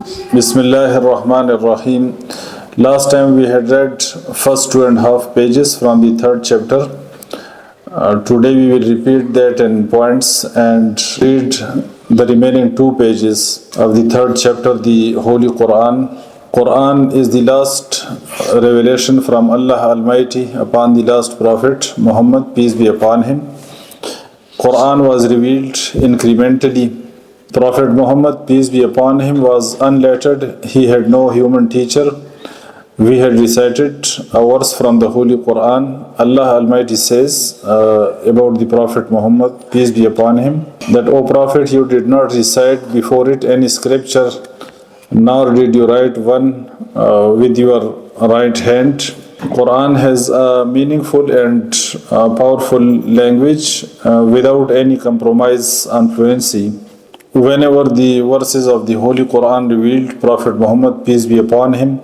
Bismillahir Rahmanir Rahim. Last time we had read first 2.5 pages from the third chapter. Today we will repeat that in points and read the remaining 2 pages of the third chapter, the Holy Quran. Quran is the last revelation from Allah Almighty upon the last Prophet Muhammad, peace be upon him. Quran was revealed incrementally. Prophet Muhammad, peace be upon him, was unlettered. He had no human teacher. We had recited a verse from the Holy Quran. Allah Almighty says about the Prophet Muhammad, peace be upon him, that, O Prophet, you did not recite before it any scripture, nor did you write one with your right hand. Quran has a meaningful and powerful language without any compromise on fluency. Whenever the verses of the Holy Quran revealed, Prophet Muhammad, peace be upon him,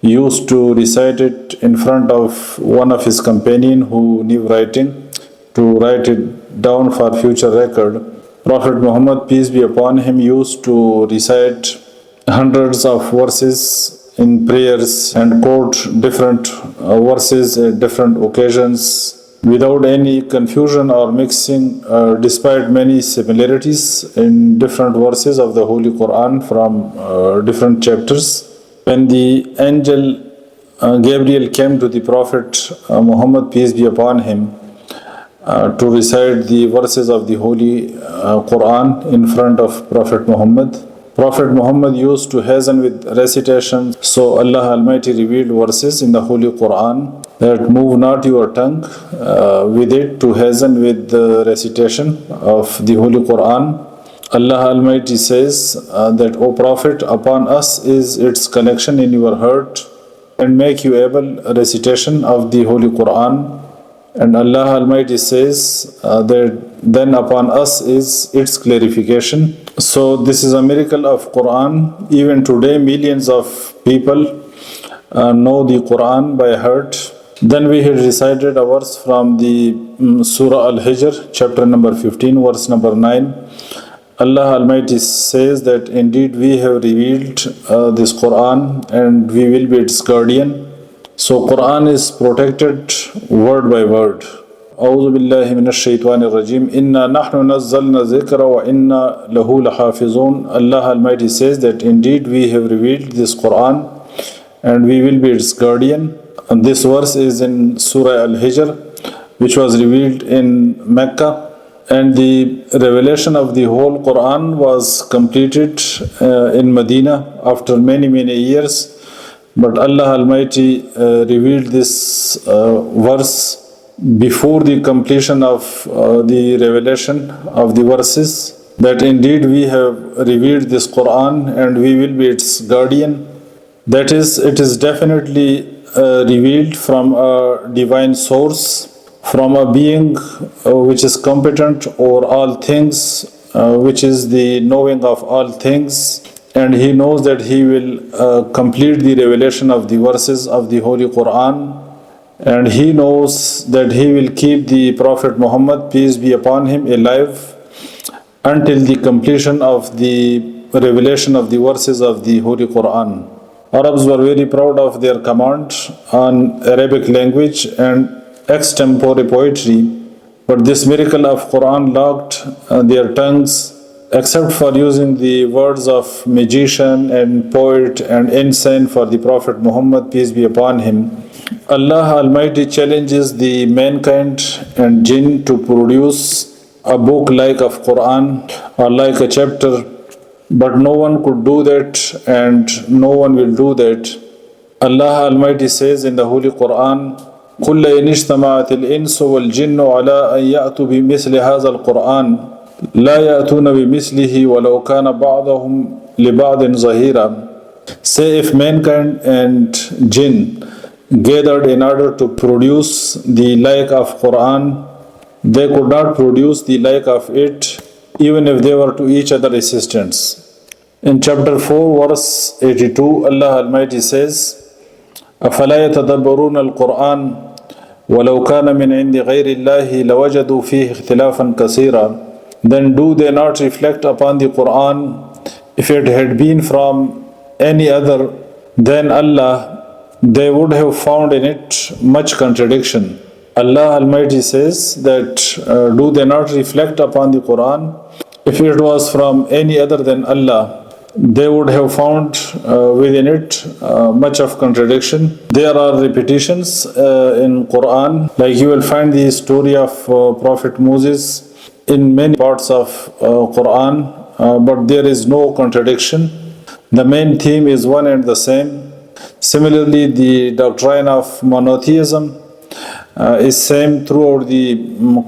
used to recite it in front of one of his companions who knew writing, to write it down for future record. Prophet Muhammad, peace be upon him, used to recite hundreds of verses in prayers and quote different verses at different occasions without any confusion or mixing, despite many similarities in different verses of the Holy Quran from different chapters. When the angel Gabriel came to the Prophet Muhammad, peace be upon him, to recite the verses of the Holy Quran in front of Prophet Muhammad, Prophet Muhammad used to hasten with recitation. So Allah Almighty revealed verses in the Holy Quran that move not your tongue with it to hasten with the recitation of the Holy Quran. Allah Almighty says that, O Prophet, upon us is its connection in your heart and make you able recitation of the Holy Quran. And Allah Almighty says that then upon us is its clarification. So this is a miracle of Quran. Even today millions of people know the Quran by heart. Then we had recited a verse from the Surah Al-Hijr, chapter number 15, verse number 9. Allah Almighty says that indeed we have revealed this Quran and we will be its guardian. So Quran is protected word by word. أعوذ بالله من الشيطان الرجيم إنا نحن نزلنا الذكر وإنا له لحافظون. Allah Almighty says that indeed we have revealed this Quran and we will be its guardian. And this verse is in Surah Al-Hijr, which was revealed in Mecca. And the revelation of the whole Quran was completed in Medina after many years. But Allah Almighty revealed this verse before the completion of the revelation of the verses, that indeed we have revealed this Quran and we will be its guardian. That is, it is definitely revealed from a divine source, from a being which is competent over all things, which is the knowing of all things. And he knows that he will complete the revelation of the verses of the Holy Quran. And he knows that he will keep the Prophet Muhammad, peace be upon him, alive until the completion of the revelation of the verses of the Holy Quran. Arabs were very proud of their command on Arabic language and extempore poetry. But this miracle of Quran locked their tongues, except for using the words of magician and poet and insane for the Prophet Muhammad, peace be upon him. Allah Almighty challenges the mankind and jinn to produce a book like of Quran or like a chapter, but no one could do that and no one will do that. Allah Almighty says in the Holy Quran, قُلْ لَئِنِ اجْتَمَعَتِ الْإِنسُ وَالْجِنُّ عَلَىٰ أَنْ يَأْتُوا بِمِثْلِ هَذَا الْقُرْآنِ لا يأتون بمثله ولو كان بعضهم لبعض ظهيرا. Say, if mankind and jinn gathered in order to produce the like of Quran, they could not produce the like of it, even if they were to each other assistants. In chapter 4, verse 82, Allah Almighty says, أَفَلَا يَتَدَبَّرُونَ الْقُرْآنَ وَلَوْ كَانَ مِنْ عِنْدِ غَيْرِ اللَّهِ لَوَجَدُوا فِيهِ اخْتِلَافًا كَثِيرًا. Then do they not reflect upon the Quran, If it had been from any other than Allah, they would have found in it much contradiction. Allah Almighty says that do they not reflect upon the Quran? If it was from any other than Allah, they would have found within it much of contradiction. There are repetitions in Quran, like you will find the story of Prophet Moses in many parts of Quran, but there is no contradiction. The main theme is one and the same. Similarly, the doctrine of monotheism is same throughout the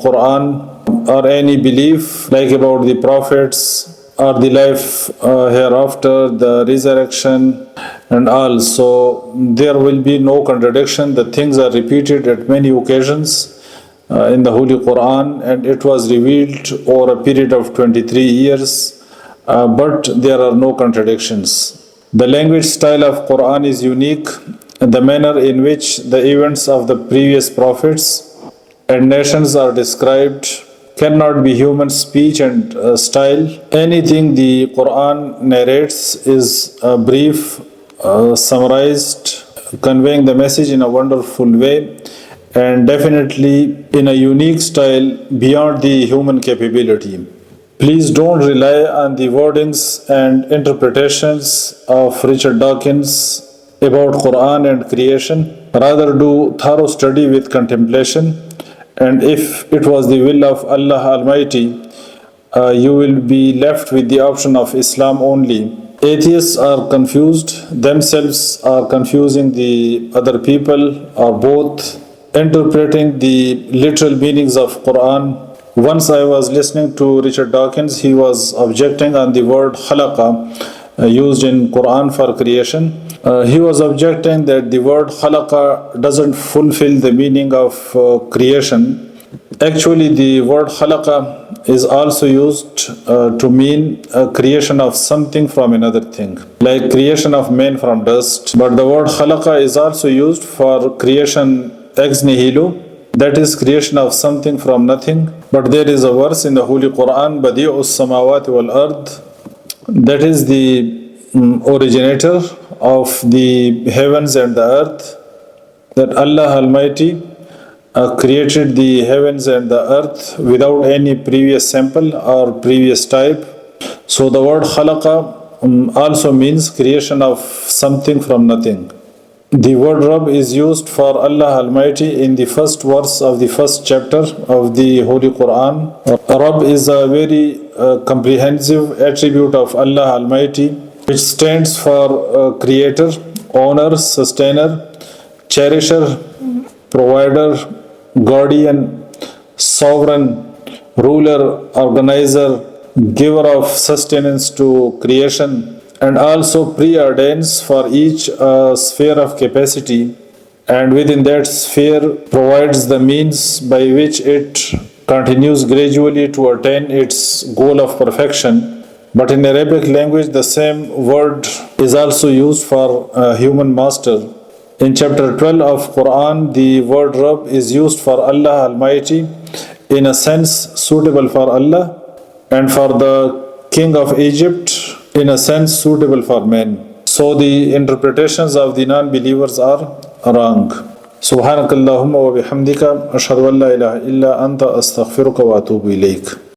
Quran, or any belief like about the prophets or the life hereafter, the resurrection and all. So there will be no contradiction. The things are repeated at many occasions in the Holy Quran, and it was revealed over a period of 23 years, but there are no contradictions. The language style of Quran is unique. The manner in which the events of the previous prophets and nations are described cannot be human speech and style. Anything the Quran narrates is brief, summarized, conveying the message in a wonderful way, and definitely in a unique style beyond the human capability. Please don't rely on the wordings and interpretations of Richard Dawkins about Quran and creation. Rather, do thorough study with contemplation. And if it was the will of Allah Almighty, you will be left with the option of Islam only. Atheists are confused themselves, are confusing the other people, or both, interpreting the literal meanings of Quran. Once I was listening to Richard Dawkins. He was objecting on the word khalaqa used in Quran for creation. He was objecting that the word khalaqa doesn't fulfill the meaning of creation. Actually, the word khalaqa is also used to mean creation of something from another thing, like creation of man from dust. But the word khalaqa is also used for creation ex nihilo, that is creation of something from nothing. But there is a verse in the Holy Quran, Badi'us samawati wal ard, that is the originator of the heavens and the earth, that Allah Almighty created the heavens and the earth without any previous sample or previous type. So the word khalaqa also means creation of something from nothing. The word Rabb is used for Allah Almighty in the first verse of the first chapter of the Holy Quran. Rabb is a very comprehensive attribute of Allah Almighty, which stands for creator, owner, sustainer, cherisher, provider, guardian, sovereign, ruler, organizer, giver of sustenance to creation, and also preordains for each sphere of capacity, and within that sphere provides the means by which it continues gradually to attain its goal of perfection. But in Arabic language, the same word is also used for human master. In chapter 12 of Quran, the word Rabb is used for Allah Almighty in a sense suitable for Allah, and for the king of Egypt in a sense suitable for men. So the interpretations of the non-believers are wrong. Subhanakallahumma wa bihamdika ashhadu an la ilaha illa anta astaghfiruka wa atubu ilayk.